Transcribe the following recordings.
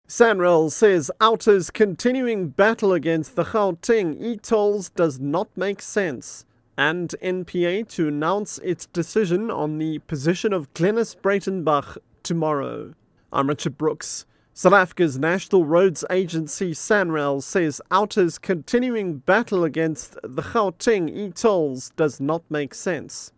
SANRAL says Outer's continuing battle against the Gauteng e-tolls does not make sense, and NPA to announce its decision on the position of NEWSBREAK7PM tomorrow. I'm Richard Brooks. South Africa's National Roads Agency SANRAL says Outer's continuing battle against the Gauteng e-tolls does not make sense.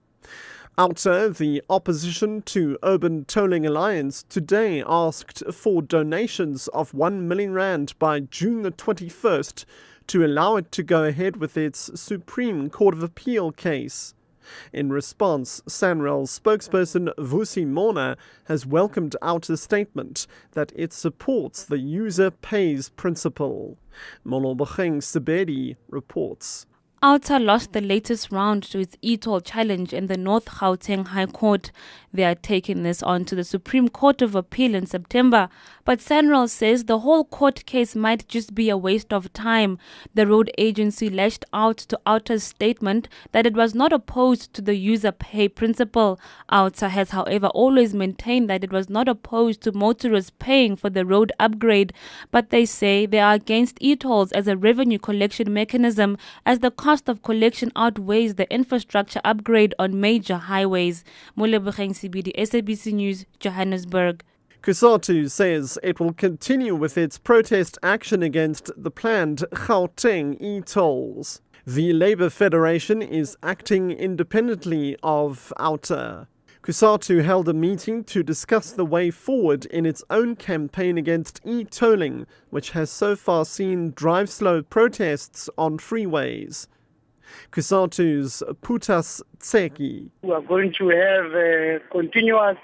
Outer, the opposition to Urban Tolling Alliance, today asked for donations of R1 million by June the 21st to allow it to go ahead with its Supreme Court of Appeal case. In response, SANRAL's spokesperson Vusi Mona has welcomed Outer's statement that it supports the user pays principle. Molobogeng Sebedi reports. Outer lost the latest round to its e-toll challenge in the North Gauteng High Court. They are taking this on to the Supreme Court of Appeal in September, but SANRAL says the whole court case might just be a waste of time. The road agency lashed out to Outer's statement that it was not opposed to the user pay principle. Outer has, however, always maintained that it was not opposed to motorists paying for the road upgrade, but they say they are against e-tolls as a revenue collection mechanism, as the cost of collection outweighs the infrastructure upgrade on major highways. Molebogeng Sebedi, SABC News, Johannesburg. COSATU says it will continue with its protest action against the planned Gauteng e-tolls. The Labour Federation is acting independently of Outer. COSATU held a meeting to discuss the way forward in its own campaign against e-tolling, which has so far seen drive-slow protests on freeways. COSATU's Putas Tseki. We are going to have continuous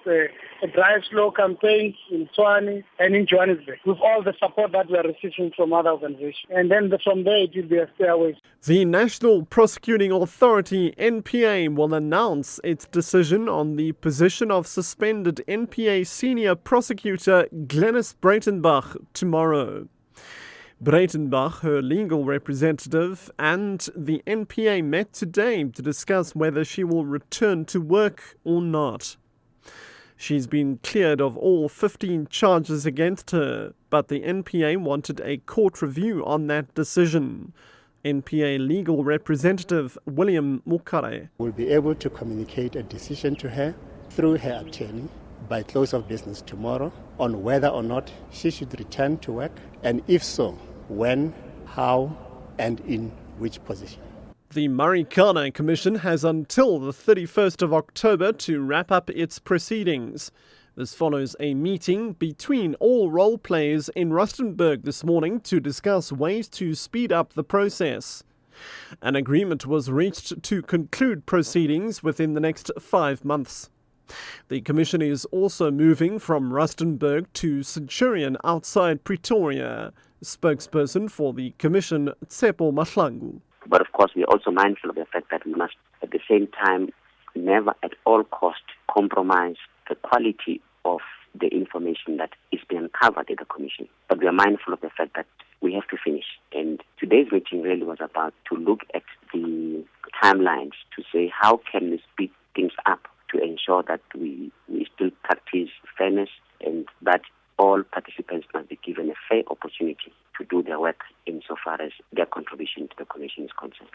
drive-slow campaigns in Tshwane and in Johannesburg with all the support that we are receiving from other organizations. And then from there it will be a stairway. The National Prosecuting Authority, NPA, will announce its decision on the position of suspended NPA Senior Prosecutor NEWSBREAK7PM tomorrow. Breitenbach, her legal representative, and the NPA met today to discuss whether she will return to work or not. She's been cleared of all 15 charges against her, but the NPA wanted a court review on that decision. NPA legal representative William Mukare will be able to communicate a decision to her through her attorney by close of business tomorrow on whether or not she should return to work, and if so, when, how, and in which position. The Marikana Commission has until the 31st of October to wrap up its proceedings. This follows a meeting between all role players in Rustenburg this morning to discuss ways to speed up the process. An agreement was reached to conclude proceedings within the next 5 months. The Commission is also moving from Rustenburg to Centurion outside Pretoria. Spokesperson for the Commission, Tsepo Mahlangu. But of course, we are also mindful of the fact that we must, at the same time, never at all cost compromise the quality of the information that is being covered at the Commission. But we are mindful of the fact that we have to finish. And today's meeting really was about to look at the timelines to say how can we speed things up to ensure that we still practice fairness and that all participants must be given a fair opportunity to do their work insofar as their contribution to the Commission is concerned.